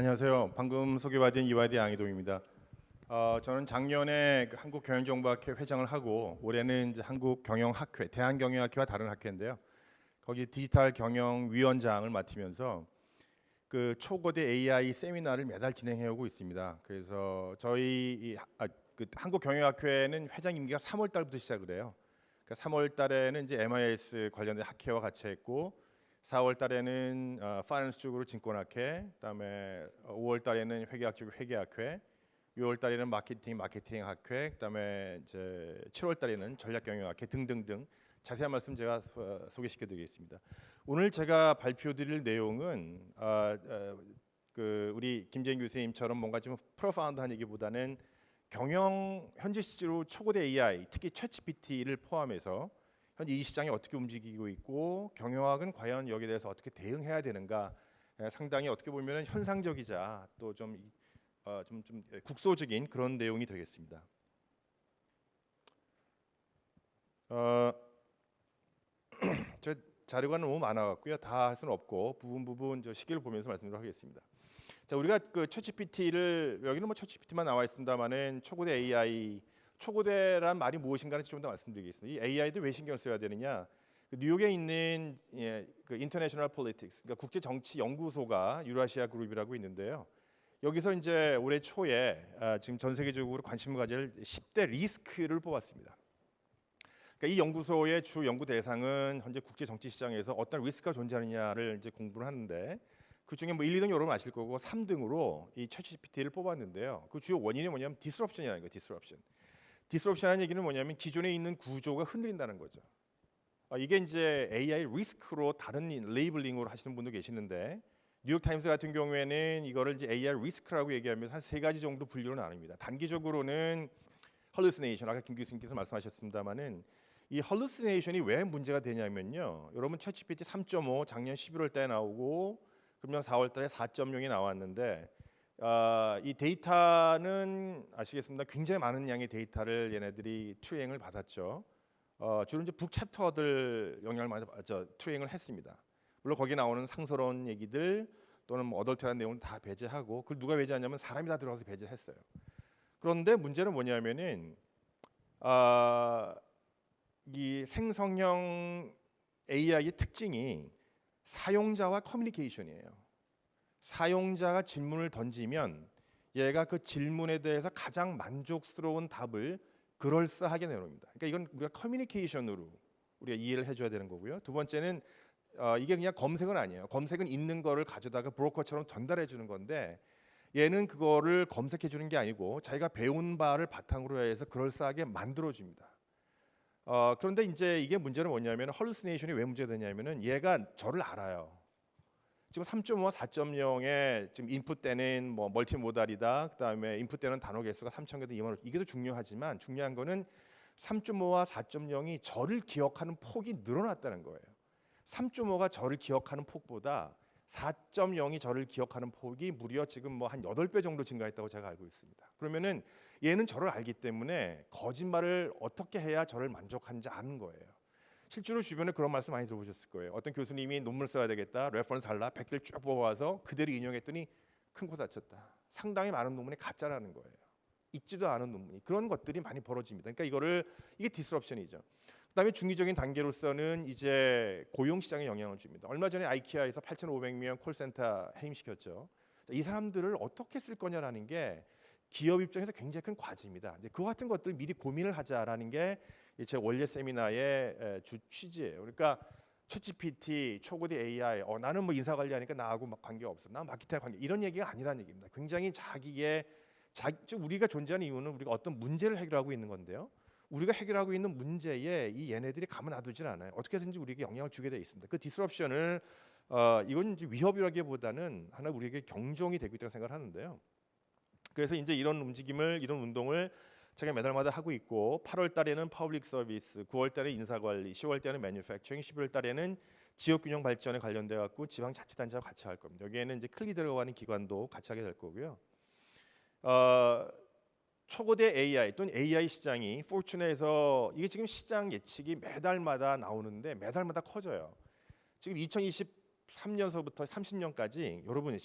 안녕하세요. 방금 소개받은 이화대 양희동입니다. 저는 작년에 그 한국경영정보학회 회장을 하고 올해는 이제 한국경영학회, 대한경영학회와 다른 학회인데요. 거기 디지털 경영위원장을 맡으면서 그 초거대 AI 세미나를 매달 진행해 오고 있습니다. 그래서 저희 그 한국경영학회는 회장 임기가 3월 달부터 시작을 해요. 그러니까 3월 달에는 이제 MIS 관련된 학회와 같이 했고 4월 달에는 파이낸스 쪽으로 증권학회, 그다음에 5월 달에는 회계학 쪽으로 회계학회, 6월 달에는 마케팅학회, 그다음에 이제 7월 달에는 전략경영학회 등등등 자세한 말씀 제가 소개시켜드리겠습니다. 오늘 제가 발표드릴 내용은 그 우리 김재인 교수님처럼 뭔가 좀 프로파운드한 얘기보다는 경영 현재 시제로 초고대 AI, 특히 챗GPT를 포함해서 현재 이 시장이 어떻게 움직이고 있고 경영학은 과연 여기에 대해서 어떻게 대응해야 되는가, 상당히 어떻게 보면 현상적이자 또 좀 국소적인 그런 내용이 되겠습니다. 저 자료가 너무 많아갖고요, 다 할 수는 없고 부분 저 시계를 보면서 말씀드리도록 하겠습니다. 자, 우리가 그 챗GPT를 여기는 뭐 챗GPT만 나와 있습니다만은 초고대 AI, 초고대란 말이 무엇인가는 좀 더 말씀드리겠습니다. 이 AI도 왜 신경 써야 되느냐? 그 뉴욕에 있는 그 인터내셔널 폴리틱스, 그러니까 국제 정치 연구소가 유라시아 그룹이라고 있는데요. 여기서 이제 올해 초에 지금 전 세계적으로 관심을 가질 10대 리스크를 뽑았습니다. 그러니까 이 연구소의 주 연구 대상은 현재 국제 정치 시장에서 어떤 리스크가 존재하느냐를 이제 공부를 하는데, 그 중에 뭐 1, 2등 여러분 아실 거고 3등으로 이 챗GPT를 뽑았는데요. 그 주요 원인이 뭐냐면 디스럽션이라는 거예요. 디스럽션이라는 얘기는 뭐냐면 기존에 있는 구조가 흔들린다는 거죠. 이게 이제 AI 리스크로 다른 레이블링으로 하시는 분도 계시는데, 뉴욕 타임스 같은 경우에는 이거를 이제 AI 리스크라고 얘기하면서 한 3가지 정도 분류로 나눕니다. 단기적으로는 hallucination, 아까 김 교수님께서 말씀하셨습니다만은 이 hallucination이 왜 문제가 되냐면요. 여러분 챗GPT 3.5 작년 11월 달에 나오고 금년 4월 달에 4.0이 나왔는데, 이 데이터는 아시겠습니다. 굉장히 많은 양의 데이터를 얘네들이 트레이닝을 받았죠. 주로 이제 북 챕터들 영향을 많이 트레이닝을 했습니다. 물론 거기 나오는 상서로운 얘기들 또는 뭐 어덜트한 내용은 다 배제하고, 그걸 누가 배제하냐면 사람이 다 들어가서 배제했어요. 그런데 문제는 뭐냐면은 이 생성형 AI의 특징이 사용자와 커뮤니케이션이에요. 사용자가 질문을 던지면 얘가 그 질문에 대해서 가장 만족스러운 답을 그럴싸하게 내놓습니다. 그러니까 이건 우리가 커뮤니케이션으로 우리가 이해를 해줘야 되는 거고요. 두 번째는 이게 그냥 검색은 아니에요. 검색은 있는 거를 가져다가 브로커처럼 전달해 주는 건데, 얘는 그거를 검색해 주는 게 아니고 자기가 배운 바를 바탕으로 해서 그럴싸하게 만들어 줍니다. 그런데 이제 이게 문제는 뭐냐면 헐루시네이션이 왜 문제가 되냐면은 얘가 저를 알아요. 지금 3.5와 4.0에 지금 인풋 때는 뭐 멀티모달이다. 그다음에 인풋 때는 단어 개수가 3,000개도 2만 원. 이게 더 중요하지만 중요한 거는 3.5와 4.0이 저를 기억하는 폭이 늘어났다는 거예요. 3.5가 저를 기억하는 폭보다 4.0이 저를 기억하는 폭이 무려 지금 뭐 한 8배 정도 증가했다고 제가 알고 있습니다. 그러면은 얘는 저를 알기 때문에 거짓말을 어떻게 해야 저를 만족하는지 아는 거예요. 실제로 주변에 그런 말씀 많이 들어보셨을 거예요. 어떤 교수님이 논문 써야 되겠다, 레퍼런스 달라, 100개를 쭉 뽑아와서 그대로 인용했더니 큰 코 다쳤다. 상당히 많은 논문이 가짜라는 거예요. 있지도 않은 논문이. 그런 것들이 많이 벌어집니다. 그러니까 이게 디스럽션이죠. 그다음에 중의적인 단계로서는 이제 고용 시장에 영향을 줍니다. 얼마 전에 아이키아에서 8,500명 콜센터 해임시켰죠. 이 사람들을 어떻게 쓸 거냐라는 게 기업 입장에서 굉장히 큰 과제입니다. 이제 그 같은 것들 미리 고민을 하자라는 게 제 원래 세미나의 주 취지예요. 그러니까 챗GPT, 초고대 AI, 나는 뭐 인사 관리하니까 나하고 막 관계 없어. 나 마케팅 관계, 이런 얘기가 아니라는 얘기입니다. 굉장히 즉 우리가 존재하는 이유는 우리가 어떤 문제를 해결하고 있는 건데요. 우리가 해결하고 있는 문제에 이 얘네들이 가만 놔두질 않아요. 어떻게 해서든지 우리에게 영향을 주게 돼 있습니다. 그 디스럽션을 이건 이제 위협이라기보다는 하나 우리에게 경종이 되고 있다고 생각을 하는데요. 그래서 이제 이런 움직임을, 이런 운동을 제가 매달마다 하고 있고, 8월 달에는 퍼블릭 서비스, 9월 달에 인사관리, 10월 달에는 매뉴팩처링, 11월 달에는 지역균형 발전에 관련돼 갖고 지방자치단체와 같이 할 겁니다. 여기에는 이제 클리 들어가는 기관도 같이 하게 될 거고요. 초고대 AI 또는 AI 시장이 포춘에서 이게 지금 시장 예측이 매달마다 나오는데 매달마다 커져요. 지금 2023년서부터 30년까지 여러분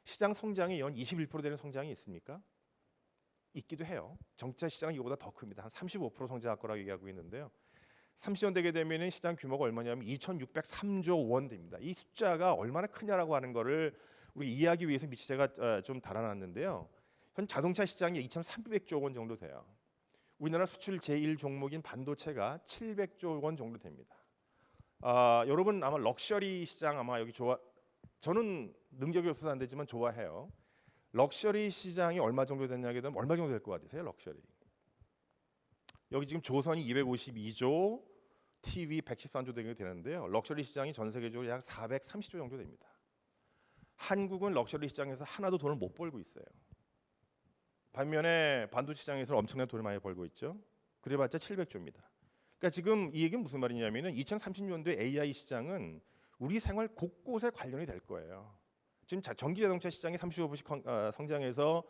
시장 성장이 연 21% 되는 성장이 있습니까? 있기도 해요. 전체 시장은 이거보다 더 큽니다. 한 35% 성장할 거라고 얘기하고 있는데요. 30년 되게 되면은 시장 규모가 얼마냐면 2,603조 원 됩니다. 이 숫자가 얼마나 크냐라고 하는 거를 우리 이해하기 위해서 밑에 제가 좀 달아놨는데요. 현 자동차 시장이 2,300조 원 정도 돼요. 우리나라 수출 제1 종목인 반도체가 700조 원 정도 됩니다. 여러분 아마 럭셔리 시장 아마 여기 저는 능력이 없어서 안 되지만 좋아해요. 럭셔리 시장이 얼마 정도 됐냐게 되면 얼마 정도 될 것 같으세요? 럭셔리. 여기 지금 조선이 252조, TV 113조 정도 되는데요. 럭셔리 시장이 전 세계적으로 약 430조 정도 됩니다. 한국은 럭셔리 시장에서 하나도 돈을 못 벌고 있어요. 반면에 반도체 시장에서 엄청난 돈을 많이 벌고 있죠. 그래봤자 700조입니다. 그러니까 지금 이 얘기는 무슨 말이냐면은 2030년도에 AI 시장은 우리 생활 곳곳에 관련이 될 거예요. 지금 전기 자동차 시장이 35% 성장해서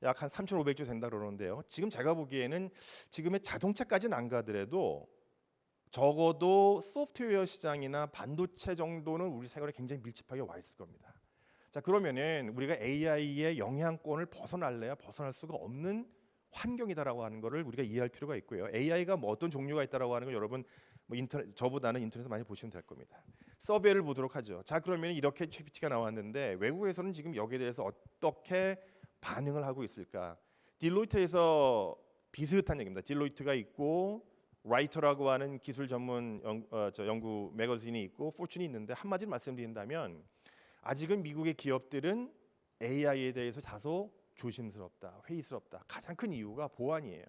약 한 3,500조 된다 그러는데요. 지금 제가 보기에는 지금의 자동차까지는 안 가더라도 적어도 소프트웨어 시장이나 반도체 정도는 우리 생활에 굉장히 밀집하게 와 있을 겁니다. 자, 그러면은 우리가 AI의 영향권을 벗어날래야 벗어날 수가 없는 환경이다라고 하는 거를 우리가 이해할 필요가 있고요. AI가 뭐 어떤 종류가 있다라고 하는 거 여러분 뭐 저보다는 인터넷에서 많이 보시면 될 겁니다. 서베이를 보도록 하죠. 자, 그러면 이렇게 GPT가 나왔는데 외국에서는 지금 여기에 대해서 어떻게 반응을 하고 있을까? 딜로이트에서 비슷한 얘기입니다. 딜로이트가 있고 라이터라고 하는 기술 전문 연구 매거진이 있고 포춘이 있는데 한마디로 말씀드린다면 아직은 미국의 기업들은 AI에 대해서 다소 조심스럽다, 회의스럽다. 가장 큰 이유가 보안이에요.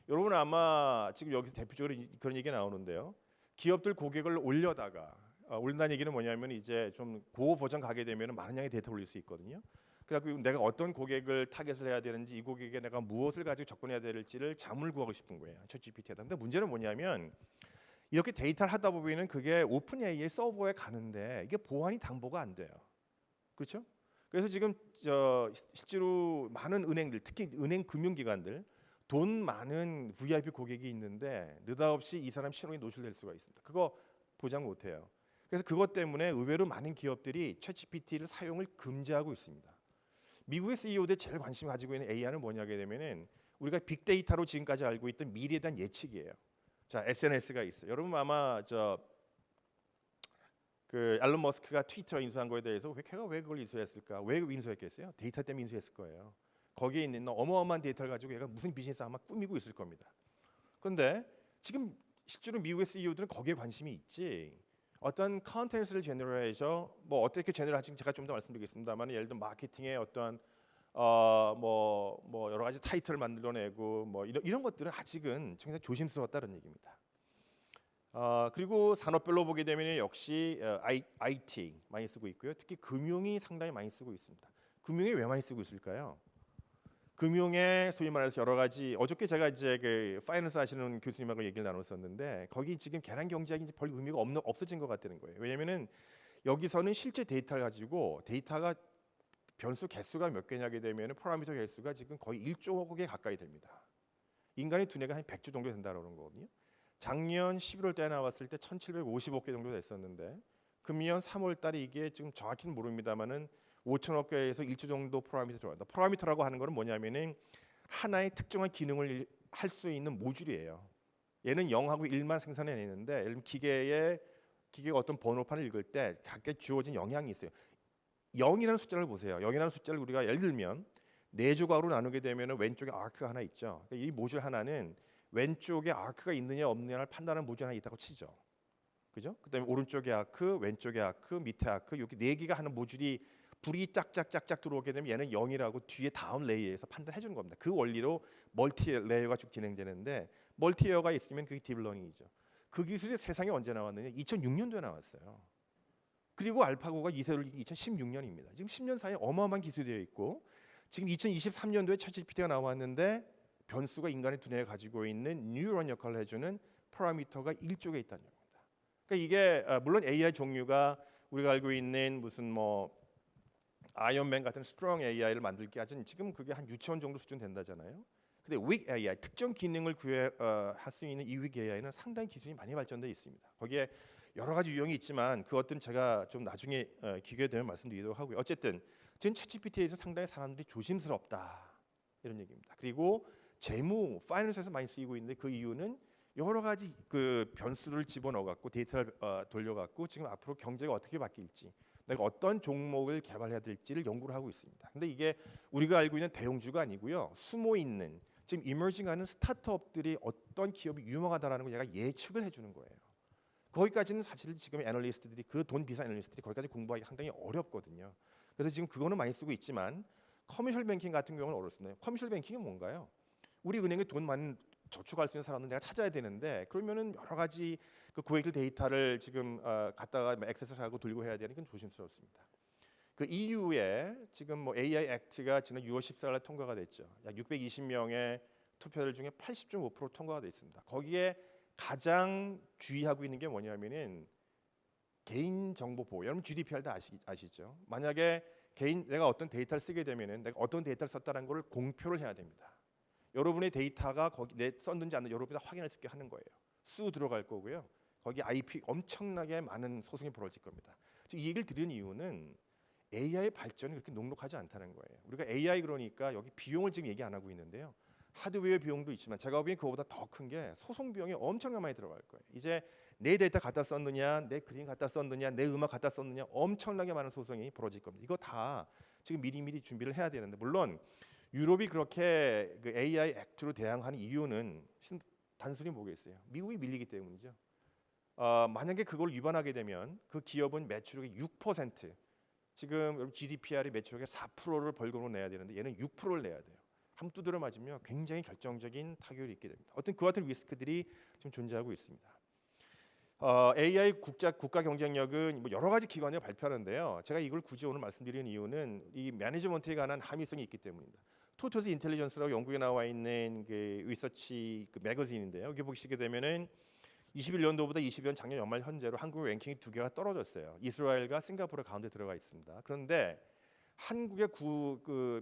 여러분 아마 지금 여기서 대표적으로 그런 얘기가 나오는데요. 기업들 고객을 올려다가 올린다는 얘기는 뭐냐면 이제 좀 고호 버전 가게 되면 많은 양의 데이터 올릴 수 있거든요. 그래서 내가 어떤 고객을 타겟을 해야 되는지 이 고객에 내가 무엇을 가지고 접근해야 될지를 자문을 구하고 싶은 거예요. 챗GPT에다. 근데 문제는 뭐냐면 이렇게 데이터를 하다 보면은 그게 오픈 AI의 서버에 가는데 이게 보안이 담보가 안 돼요. 그렇죠? 그래서 지금 실제로 많은 은행들, 특히 은행 금융기관들 돈 많은 VIP 고객이 있는데 느닷없이 이 사람 신용이 노출될 수가 있습니다. 그거 보장 못해요. 그래서 그것 때문에 의외로 많은 기업들이 챗GPT를 사용을 금지하고 있습니다. 미국의 CEO들 제일 관심 가지고 있는 AI는 뭐냐게 되면은 우리가 빅데이터로 지금까지 알고 있던 미래에 대한 예측이에요. 자, SNS가 있어요. 여러분 아마 그 앨런 머스크가 트위터 인수한 거에 대해서 걔가 왜 그걸 인수했을까? 왜 인수했겠어요? 데이터 때문에 인수했을 거예요. 거기에 있는 어마어마한 데이터를 가지고 얘가 무슨 비즈니스 아마 꾸미고 있을 겁니다. 그런데 지금 실제로 미국의 CEO들은 거기에 관심이 있지. 어떤 컨텐츠를 제너레이셔 뭐 어떻게 제너레이할지 제가 좀 더 말씀드리겠습니다만 예를 들면 마케팅의 어떤 뭐 여러 가지 타이틀을 만들어내고 뭐 이런 것들은 아직은 굉장히 조심스러웠다는 얘기입니다. 그리고 산업별로 보게 되면 역시 IT 많이 쓰고 있고요. 특히 금융이 상당히 많이 쓰고 있습니다. 금융이 왜 많이 쓰고 있을까요? 금융에 소위 말해서 여러 가지 어저께 제가 이제 그 파이낸스 하시는 교수님하고 얘기를 나눴었는데 거기 지금 계란 경제학이 이제 별 의미가 없어진 것 같다는 거예요. 왜냐면은 여기서는 실제 데이터를 가지고 데이터가 변수 개수가 몇 개냐게 되면 파라미터 개수가 지금 거의 1조 개 가까이 됩니다. 인간의 두뇌가 한 100조 정도 된다는 거거든요. 작년 11월 달에 나왔을 때 1,750억 개 정도 됐었는데 금년 3월 달에 이게 지금 정확히는 모릅니다만은 5천억 개에서 1조 정도 파라미터 들어간다. 파라미터라고 하는 거는 뭐냐면은 하나의 특정한 기능을 할 수 있는 모듈이에요. 얘는 0하고 1만 생산해내는데 예를 들면 기계가 어떤 번호판을 읽을 때 각각 주어진 영향이 있어요. 0이라는 숫자를 보세요. 0이라는 숫자를 우리가 예를 들면 4조각으로 나누게 되면 왼쪽에 아크가 하나 있죠. 그러니까 이 모듈 하나는 왼쪽에 아크가 있느냐 없느냐를 판단하는 모듈 하나 있다고 치죠. 그죠? 그다음에 오른쪽에 아크, 왼쪽에 아크, 밑에 아크 이렇게 4개가 하는 모듈이 불이 짝짝짝짝 들어오게 되면 얘는 0이라고 뒤에 다음 레이어에서 판단해 주는 겁니다. 그 원리로 멀티 레이어가 쭉 진행되는데 멀티 레이어가 있으면 그게 딥러닝이죠. 그 기술이 세상에 언제 나왔느냐? 2006년도에 나왔어요. 그리고 알파고가 이세돌이 2016년입니다. 지금 10년 사이에 어마어마한 기술이 되어 있고 지금 2023년도에 챗GPT가 나왔는데 변수가 인간의 두뇌가 가지고 있는 뉴런 역할을 해주는 파라미터가 1조 개 있다는 겁니다. 그러니까 이게 물론 AI 종류가 우리가 알고 있는 무슨 뭐 아이언맨 같은 스트롱 AI를 만들기 아직 지금 그게 한 유치원 정도 수준 된다잖아요. 근데 weak AI 특정 기능을 할 수 있는 이 weak AI는 상당히 기술이 많이 발전돼 있습니다. 거기에 여러 가지 유형이 있지만 그것들은 제가 좀 나중에 기회가 되면 말씀드리도록 하고요. 어쨌든 지금 챗GPT에서 상당히 사람들이 조심스럽다 이런 얘기입니다. 그리고 재무, 파이낸스에서 많이 쓰이고 있는데 그 이유는 여러 가지 그 변수를 집어넣어 갖고 데이터를 돌려 갖고 지금 앞으로 경제가 어떻게 바뀔지, 내가 어떤 종목을 개발해야 될지를 연구를 하고 있습니다. 근데 이게 우리가 알고 있는 대형주가 아니고요. 숨어 있는 지금 이머징하는 스타트업들이 어떤 기업이 유명하다라는 걸 얘가 예측을 해주는 거예요. 거기까지는 사실 지금 애널리스트들이 그 돈 비싼 애널리스트들이 거기까지 공부하기 상당히 어렵거든요. 그래서 지금 그거는 많이 쓰고 있지만 커머셜 뱅킹 같은 경우는 어렵습니다. 커머셜 뱅킹은 뭔가요? 우리 은행에 돈 많은 저축할 수 있는 사람들 내가 찾아야 되는데 그러면은 여러 가지 그 고액의 데이터를 지금 갖다가 액세스를 하고 돌리고 해야 되는 건 조심스럽습니다. 그 EU에 지금 뭐 AI 액트가 지난 6월 14일에 통과가 됐죠. 약 620명의 투표들 중에 80.5% 통과가 됐습니다. 거기에 가장 주의하고 있는 게 뭐냐면은 개인 정보 보호. 여러분 GDPR 다 아시죠? 만약에 내가 어떤 데이터를 쓰게 되면은 내가 어떤 데이터를 썼다는 걸 공표를 해야 됩니다. 여러분의 데이터가 거기 썼는지 안 썼는지 여러분이 확인할 수 있게 하는 거예요. 수 들어갈 거고요. 거기 IP 엄청나게 많은 소송이 벌어질 겁니다. 이 얘기를 드리는 이유는 AI 발전이 그렇게 녹록하지 않다는 거예요. 우리가 AI 그러니까 여기 비용을 지금 얘기 안 하고 있는데요. 하드웨어 비용도 있지만 제가 보기엔 그거보다 더 큰 게 소송 비용이 엄청나게 많이 들어갈 거예요. 이제 내 데이터 갖다 썼느냐, 내 그림 갖다 썼느냐, 내 음악 갖다 썼느냐 엄청나게 많은 소송이 벌어질 겁니다. 이거 다 지금 미리미리 준비를 해야 되는데 물론 유럽이 그렇게 그 AI 액트로 대항하는 이유는 단순히 뭐겠어요? 미국이 밀리기 때문이죠. 만약에 그걸 위반하게 되면 그 기업은 매출액의 6%, 지금 GDPR이 매출액의 4%를 벌금으로 내야 되는데 얘는 6%를 내야 돼요. 한번 두드려 맞으면 굉장히 결정적인 타격이 있게 됩니다. 어떤 그 같은 리스크들이 좀 존재하고 있습니다. AI 국가 경쟁력은 뭐 여러 가지 기관이 발표하는데요. 제가 이걸 굳이 오늘 말씀드리는 이유는 이 매니지먼트에 관한 함의성이 있기 때문입니다. 토토스 인텔리전스라고 영국에 나와 있는 그 리서치 그 매거진인데요. 여기 보시게 되면은 21년도보다 22년 작년 연말 현재로 한국의 랭킹이 두 개가 떨어졌어요. 이스라엘과 싱가포르 가운데 들어가 있습니다. 그런데 한국의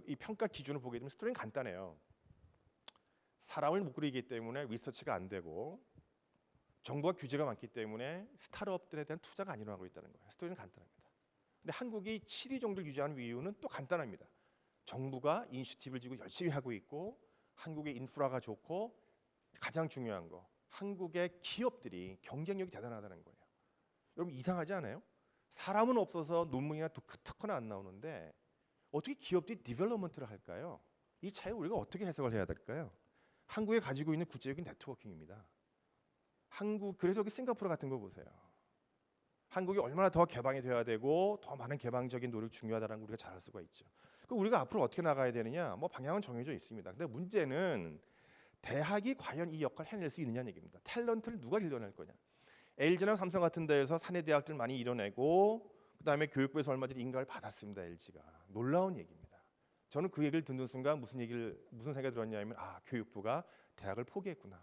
이 평가 기준을 보게 되면 스토리는 간단해요. 사람을 못 그리기 때문에 리서치가 안 되고 정부가 규제가 많기 때문에 스타트업들에 대한 투자가 안 일어나고 있다는 거예요. 스토리는 간단합니다. 근데 한국이 7위 정도를 유지하는 이유는 또 간단합니다. 정부가 이니셔티브를 지고 열심히 하고 있고 한국의 인프라가 좋고 가장 중요한 거 한국의 기업들이 경쟁력이 대단하다는 거예요. 여러분 이상하지 않아요? 사람은 없어서 논문이나 특허나 안 나오는데 어떻게 기업들이 디벨롭먼트를 할까요? 이 차이 우리가 어떻게 해석을 해야 될까요? 한국이 가지고 있는 국제적인 네트워킹입니다. 그래서 여기 싱가포르 같은 거 보세요. 한국이 얼마나 더 개방이 돼야 되고 더 많은 개방적인 노력이 중요하다는 걸 우리가 잘 알 수가 있죠. 그럼 우리가 앞으로 어떻게 나가야 되느냐? 뭐 방향은 정해져 있습니다. 근데 문제는 대학이 과연 이 역할을 해낼 수 있느냐는 얘기입니다. 탤런트를 누가 길러낼 거냐? LG나 삼성 같은 데에서 사내 대학들 많이 이뤄내고 그다음에 교육부에서 얼마 전에 인가를 받았습니다. LG가 놀라운 얘기입니다. 저는 그 얘기를 듣는 순간 무슨 생각이 들었냐면 교육부가 대학을 포기했구나.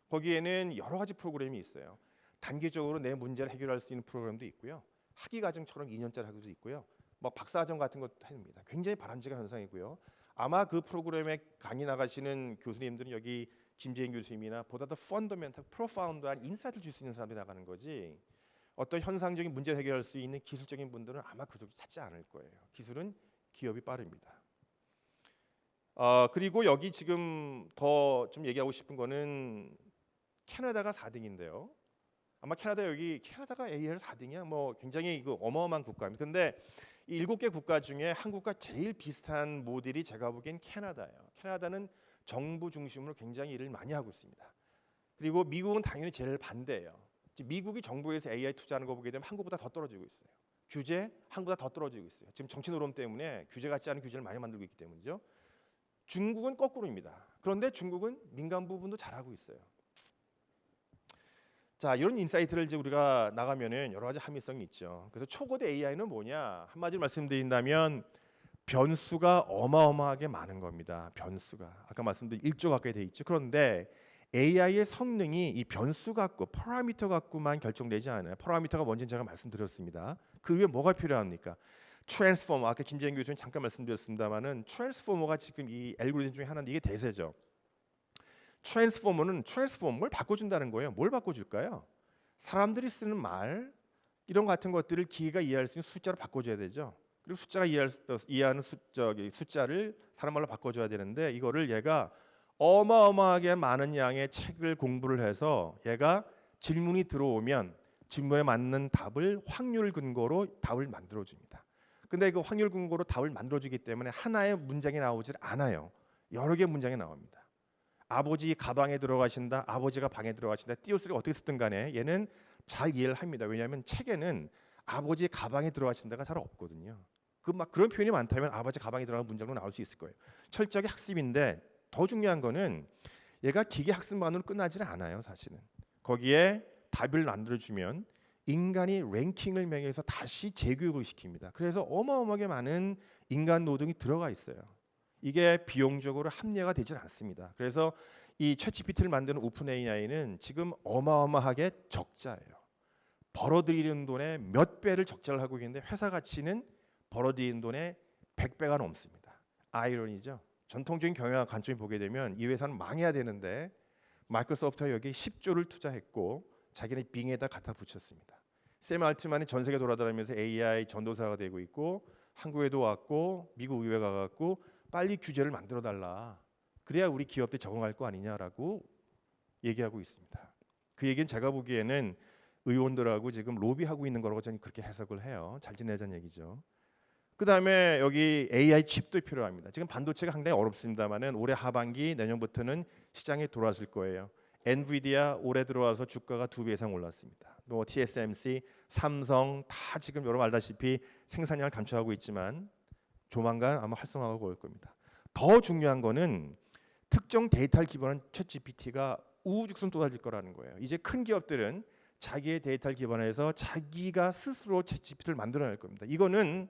거기에는 여러 가지 프로그램이 있어요. 단기적으로 내 문제를 해결할 수 있는 프로그램도 있고요. 학위과정처럼 2년짜리 학위도 있고요. 뭐 박사과정 같은 것도 합니다. 굉장히 바람직한 현상이고요. 아마 그 프로그램에 강의 나가시는 교수님들은 여기 김재인 교수님이나 보다 더 펀더멘탈, 프로파운드한 인사이트를 줄 수 있는 사람들이 나가는 거지. 어떤 현상적인 문제를 해결할 수 있는 기술적인 분들은 아마 그쪽에 찾지 않을 거예요. 기술은 기업이 빠릅니다. 그리고 여기 지금 더 좀 얘기하고 싶은 거는 캐나다가 4등인데요. 아마 캐나다가 AIR 4등이야. 뭐 굉장히 이거 어마어마한 국가입니다. 근데 이 7개 국가 중에 한국과 제일 비슷한 모델이 제가 보기엔 캐나다예요. 캐나다는 정부 중심으로 굉장히 일을 많이 하고 있습니다. 그리고 미국은 당연히 제일 반대예요. 미국이 정부에서 AI 투자하는 거 보게 되면 한국보다 더 떨어지고 있어요. 규제 한국보다 더 떨어지고 있어요. 지금 정치 노름 때문에 규제 같지 않은 규제를 많이 만들고 있기 때문이죠. 중국은 거꾸로입니다. 그런데 중국은 민간 부분도 잘하고 있어요. 자, 이런 인사이트를 이제 우리가 나가면은 여러 가지 함의성이 있죠. 그래서 초거대 AI는 뭐냐? 한마디로 말씀드린다면 변수가 어마어마하게 많은 겁니다. 변수가 아까 말씀드린 1조 가까이 돼 있죠. 그런데 AI의 성능이 이 변수 갖고 파라미터 갖고만 결정되지 않아요. 파라미터가 뭔지는 제가 말씀드렸습니다. 그 위에 뭐가 필요합니까? 트랜스포머, 아까 김재인 교수님 잠깐 말씀드렸습니다만은 트랜스포머가 지금 이 알고리즘 중에 하나인데 이게 대세죠. 트랜스포머를 바꿔준다는 거예요. 뭘 바꿔줄까요? 사람들이 쓰는 말 이런 같은 것들을 기계가 이해할 수 있는 숫자로 바꿔줘야 되죠. 그리고 숫자가 이해하는 숫자를 사람 말로 바꿔줘야 되는데 이거를 얘가 어마어마하게 많은 양의 책을 공부를 해서 얘가 질문이 들어오면 질문에 맞는 답을 확률 근거로 답을 만들어줍니다. 근데 그 확률 근거로 답을 만들어주기 때문에 하나의 문장이 나오질 않아요. 여러 개의 문장이 나옵니다. 아버지 가방에 들어가신다, 아버지가 방에 들어가신다, 띄어쓰기 어떻게 쓰든 간에 얘는 잘 이해를 합니다. 왜냐하면 책에는 아버지 가방에 들어가신다가 잘 없거든요. 그런 표현이 많다면 아버지 가방에 들어가는 문장도 나올 수 있을 거예요. 철저하게 학습인데 더 중요한 거는 얘가 기계 학습만으로 끝나지는 않아요. 사실은 거기에 답을 만들어주면 인간이 랭킹을 매겨서 다시 재교육을 시킵니다. 그래서 어마어마하게 많은 인간 노동이 들어가 있어요. 이게 비용적으로 합리화가 되질 않습니다. 그래서 이 챗GPT를 만드는 오픈 AI는 지금 어마어마하게 적자예요. 벌어들이는 돈의 몇 배를 적자를 하고 있는데 회사 가치는 벌어들이는 돈의 100배가 넘습니다. 아이러니죠. 전통적인 경영학 관점이 보게 되면 이 회사는 망해야 되는데 마이크로소프트가 여기 10조를 투자했고 자기네 빙에다 갖다 붙였습니다. 샘 알트만이 전 세계 돌아다니면서 AI 전도사가 되고 있고 한국에도 왔고 미국 의회 가갖고 빨리 규제를 만들어 달라. 그래야 우리 기업들 적응할 거 아니냐라고 얘기하고 있습니다. 그 얘기는 제가 보기에는 의원들하고 지금 로비하고 있는 거라고 저는 그렇게 해석을 해요. 잘 지내자는 얘기죠. 그다음에 여기 AI 칩도 필요합니다. 지금 반도체가 상당히 어렵습니다만은 올해 하반기 내년부터는 시장에 들어왔을 거예요. 엔비디아 올해 들어와서 주가가 2배 이상 올랐습니다. 뭐 TSMC, 삼성 다 지금 여러분 알다시피 생산량을 감축하고 있지만 조만간 아마 활성화가 올 겁니다. 더 중요한 거는 특정 데이터를 기반한 챗GPT가 우후죽순 쏟아질 거라는 거예요. 이제 큰 기업들은 자기의 데이터를 기반해서 자기가 스스로 챗GPT를 만들어낼 겁니다. 이거는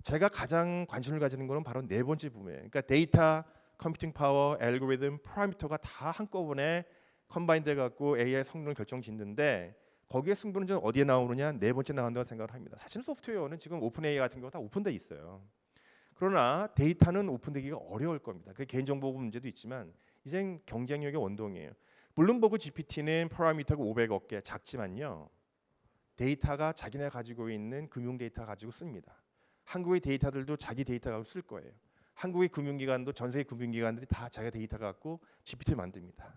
제가 가장 관심을 가지는 거는 바로 네 번째 부분이에요. 그러니까 데이터, 컴퓨팅 파워, 알고리즘, 파라미터가 다 한꺼번에 컴바인돼 갖고 AI 성능을 결정짓는데 거기에 승부는 좀 어디에 나오느냐 네 번째 나온다고 생각을 합니다. 사실 소프트웨어는 지금 오픈 AI 같은 경우 다 오픈돼 있어요. 그러나 데이터는 오픈되기가 어려울 겁니다. 그 개인정보 문제도 있지만 이젠 경쟁력의 원동이에요. 블룸버그 GPT는 파라미터가 500억 개 작지만요. 데이터가 자기네 가지고 있는 금융 데이터 가지고 씁니다. 한국의 데이터들도 자기 데이터 가지고 쓸 거예요. 한국의 금융기관도 전 세계 금융기관들이 다 자기 데이터 갖고 GPT를 만듭니다.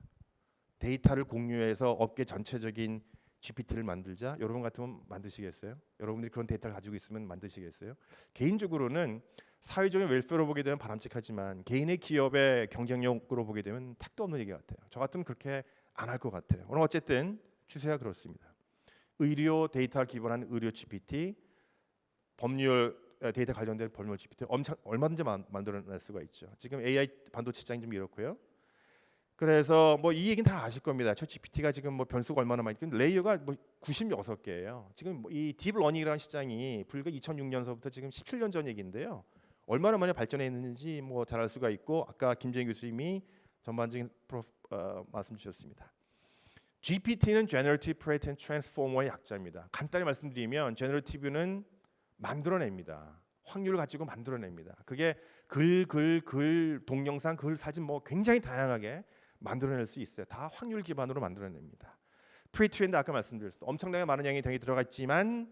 데이터를 공유해서 업계 전체적인 GPT를 만들자. 여러분 같으면 만드시겠어요? 여러분들이 그런 데이터를 가지고 있으면 만드시겠어요? 개인적으로는 사회적인 웰페어로 보게 되면 바람직하지만 개인의 기업의 경쟁력으로 보게 되면 택도 없는 얘기 같아요. 저 같으면 그렇게 안 할 것 같아요. 오늘 어쨌든 추세가 그렇습니다. 의료 데이터를 기반한 의료 GPT, 법률 데이터 관련된 법률 GPT 얼마든지 만들어낼 수가 있죠. 지금 AI 반도체 시장이 좀 이렇고요. 그래서 뭐 이 얘기는 다 아실 겁니다. 저 GPT가 지금 뭐 변수가 얼마나 많이 있고 레이어가 뭐 96개예요. 지금 이 딥러닝이라는 시장이 불과 2006년서부터 지금 17년 전 얘기인데요. 얼마나 많이 발전했는지 뭐 잘 알 수가 있고 아까 김재인 교수님이 전반적인 말씀 주셨습니다. GPT는 Generative Pre-trained Transformer의 약자입니다. 간단히 말씀드리면 Generative는 만들어냅니다. 확률을 가지고 만들어냅니다. 그게 글, 동영상, 글, 사진 뭐 굉장히 다양하게 만들어낼 수 있어요. 다 확률 기반으로 만들어냅니다. Pre-trained 아까 말씀드렸습니다. 엄청나게 많은 양이 당연히 들어가 있지만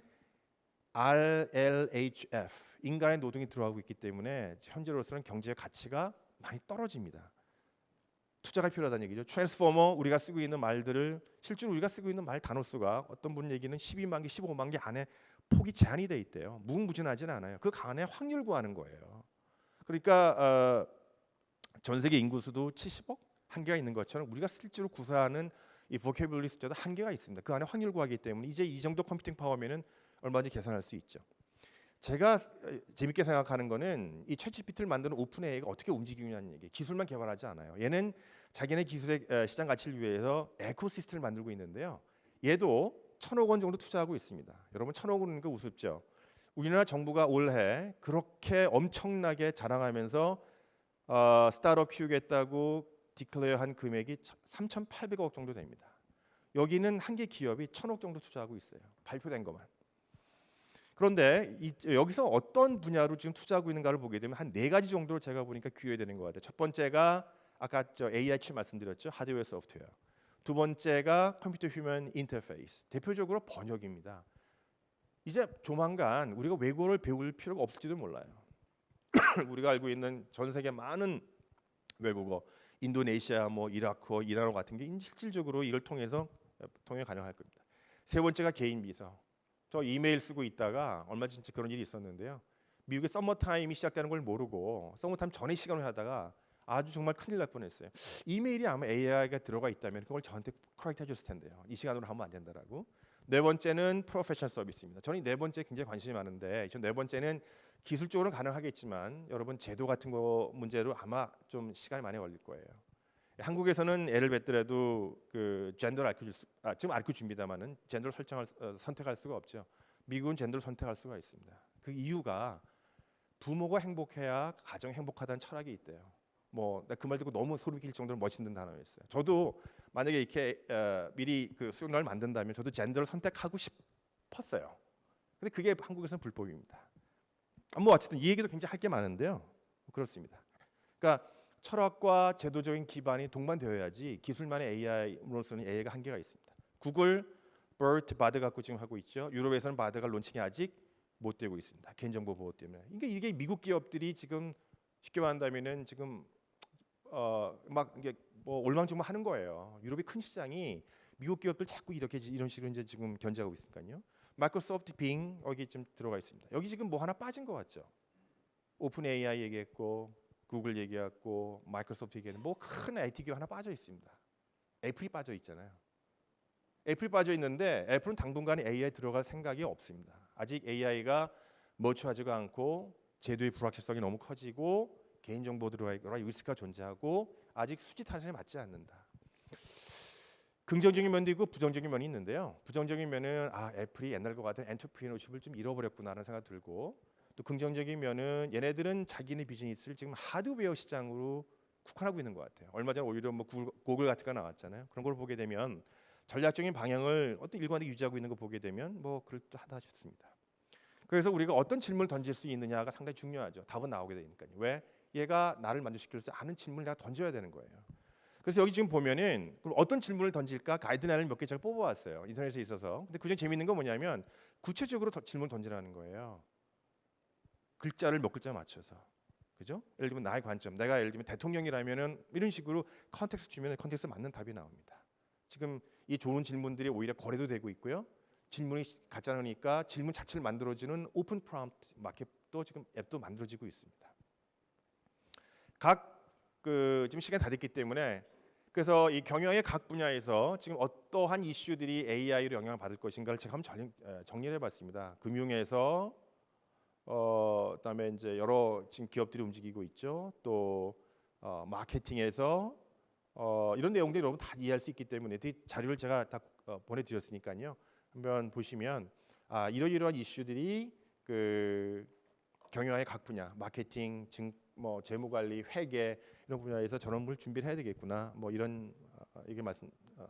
RLHF 인간의 노동이 들어가고 있기 때문에 현재로서는 경제의 가치가 많이 떨어집니다. 투자가 필요하다는 얘기죠. 트랜스포머 우리가 쓰고 있는 말들을 실제로 우리가 쓰고 있는 말 단어 수가 어떤 분 얘기는 12만 개, 15만 개 안에 폭이 제한이 돼 있대요. 무궁무진하지는 않아요. 그 안에 확률 구하는 거예요. 그러니까 전 세계 인구 수도 70억 한계가 있는 것처럼 우리가 실제로 구사하는 이 보캐블러리 숫자도 한계가 있습니다. 그 안에 확률 구하기 때문에 이제 이 정도 컴퓨팅 파워면은 얼마든지 계산할 수 있죠. 제가 재밌게 생각하는 거는 이 챗GPT를 만드는 오픈 AI가 어떻게 움직이냐는 얘기. 기술만 개발하지 않아요. 얘는 자기네 기술의 시장 가치를 위해서 에코시스템을 만들고 있는데요. 얘도 1,000억 원 정도 투자하고 있습니다. 여러분 1,000억 원은 그 우습죠. 우리나라 정부가 올해 그렇게 엄청나게 자랑하면서 스타트업 키우겠다고 디클레어한 금액이 3,800억 정도 됩니다. 여기는 한 개 기업이 1,000억 정도 투자하고 있어요. 발표된 것만. 그런데 여기서 어떤 분야로 지금 투자하고 있는가를 보게 되면 한 네 가지 정도로 제가 보니까 귀여되는 것 같아요. 첫 번째가 아까 저 AI 칩 말씀드렸죠. 하드웨어 소프트웨어. 두 번째가 컴퓨터 휴먼 인터페이스. 대표적으로 번역입니다. 이제 조만간 우리가 외국어를 배울 필요가 없을지도 몰라요. 우리가 알고 있는 전 세계 많은 외국어, 인도네시아, 뭐 이라크어, 이란어 같은 게 실질적으로 이걸 통해서 통역 가능할 겁니다. 세 번째가 개인 비서. 저 이메일 쓰고 있다가 얼마 전에 그런 일이 있었는데요. 미국의 서머 타임이 시작되는 걸 모르고 서머 타임 전에 시간을 하다가 아주 정말 큰일 날 뻔했어요. 이메일이 아마 AI가 들어가 있다면 그걸 저한테 커렉트 해줬을 텐데요. 이 시간으로 하면 안 된다라고. 네 번째는 프로페셔널 서비스입니다. 저는 이 네 번째 굉장히 관심이 많은데 저 네 번째는 기술적으로는 가능하겠지만 여러분 제도 같은 거 문제로 아마 좀 시간이 많이 걸릴 거예요. 한국에서는 예를 뱉더라도 그 젠더를 지금 알려 줍니다만은 젠더를 선택할 수가 없죠. 미국은 젠더를 선택할 수가 있습니다. 그 이유가 부모가 행복해야 가정이 행복하다는 철학이 있대요. 뭐 그 말 듣고 너무 소름 끼칠 정도로 멋있는 단어였어요. 저도 만약에 이렇게 미리 그 수용날을 만든다면 저도 젠더를 선택하고 싶었어요. 근데 그게 한국에서는 불법입니다. 뭐 어쨌든 이 얘기도 굉장히 할 게 많은데요. 그렇습니다. 그러니까 철학과 제도적인 기반이 동반되어야지 기술만의 AI로서는 AI가 한계가 있습니다. 구글, BERT, 바드 갖고 지금 하고 있죠. 유럽에서는 바드가 론칭이 아직 못 되고 있습니다. 개인정보 보호 때문에. 그러니까 이게 미국 기업들이 지금 쉽게 말한다면은 지금 막 이게 뭐 올망졸망하는 거예요. 유럽의 큰 시장이 미국 기업들 자꾸 이렇게 이런 식으로 이제 지금 견제하고 있으니까요. 마이크로소프트, 빙 여기 좀 들어가 있습니다. 여기 지금 뭐 하나 빠진 것 같죠? 오픈 AI 얘기했고 구글 얘기했고 마이크로소프트 얘기했는데 뭐 큰 IT 기업 하나 빠져 있습니다. 애플이 빠져 있잖아요. 애플이 빠져 있는데 애플은 당분간에 AI 들어갈 생각이 없습니다. 아직 AI가 머추하지가 않고 제도의 불확실성이 너무 커지고 개인정보 들어가 있거나 리스크가 존재하고 아직 수지 타산에 맞지 않는다. 긍정적인 면도 있고 부정적인 면이 있는데요. 부정적인 면은 애플이 옛날과 같은 엔터프리너십을 좀 잃어버렸구나라는 생각이 들고 또 긍정적인 면은 얘네들은 자기네 비즈니스를 지금 하드웨어 시장으로 국한하고 있는 것 같아요. 얼마 전에 오히려 뭐 구글 같은 거 나왔잖아요. 그런 걸 보게 되면 전략적인 방향을 어떤 일관되게 유지하고 있는 거 보게 되면 뭐 그럴듯하다 싶습니다. 그래서 우리가 어떤 질문을 던질 수 있느냐가 상당히 중요하죠. 답은 나오게 되니까요. 왜? 얘가 나를 만족시킬 수 아는 질문을 내가 던져야 되는 거예요. 그래서 여기 지금 보면은 그럼 어떤 질문을 던질까 가이드라인을 몇 개 제가 뽑아왔어요. 인터넷에 있어서. 근데 그중 재미있는 건 뭐냐면 구체적으로 질문 던지라는 거예요. 글자를 몇 글자 맞춰서. 그죠? 예를 들면 나의 관점. 내가 예를 들면 대통령이라면은 이런 식으로 컨텍스트 주면 컨텍스트 맞는 답이 나옵니다. 지금 이 좋은 질문들이 오히려 거래도 되고 있고요. 질문이 가짜니까 질문 자체를 만들어주는 오픈 프롬프트 마켓도 지금 앱도 만들어지고 있습니다. 지금 시간 다 됐기 때문에 그래서 이 경영의 각 분야에서 지금 어떠한 이슈들이 AI로 영향을 받을 것인가를 제가 한번 정리를 해봤습니다. 금융에서 그다음에 이제 여러 지금 기업들이 움직이고 있죠. 또 마케팅에서 이런 내용들이 여러분 다 이해할 수 있기 때문에 자료를 제가 다 보내드렸으니까요. 한번 보시면 이러이러한 이슈들이 그 경영의 각 분야, 마케팅, 재무관리, 회계 이런 분야에서 저런 걸 준비를 해야 되겠구나. 뭐 이런 이게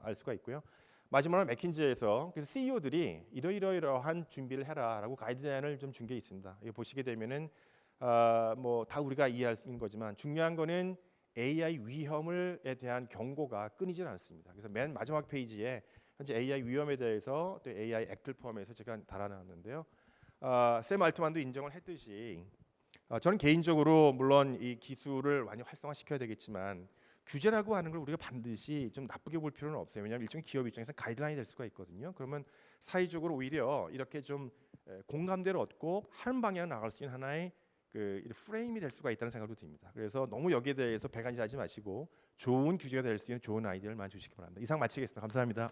알 수가 있고요. 마지막으로 맥킨지에서 그래서 CEO들이 이러이러한 준비를 해라라고 가이드라인을 좀 준 게 있습니다. 이거 보시게 되면은 뭐 다 우리가 이해할 수 있는 거지만 중요한 거는 AI 위험에 대한 경고가 끊이질 않습니다. 그래서 맨 마지막 페이지에 현재 AI 위험에 대해서 또 AI 액트를 포함해서 제가 달아놨는데요. 샘 알트만도 인정을 했듯이 저는 개인적으로 물론 이 기술을 많이 활성화시켜야 되겠지만 규제라고 하는 걸 우리가 반드시 좀 나쁘게 볼 필요는 없어요. 왜냐하면 일종의 기업 입장에서 가이드라인이 될 수가 있거든요. 그러면 사회적으로 오히려 이렇게 좀 공감대를 얻고 하는 방향으로 나갈 수 있는 하나의 그 프레임이 될 수가 있다는 생각도 듭니다. 그래서 너무 여기에 대해서 배관시하지 마시고 좋은 규제가 될 수 있는 좋은 아이디어를 많이 주시기 바랍니다. 이상 마치겠습니다. 감사합니다.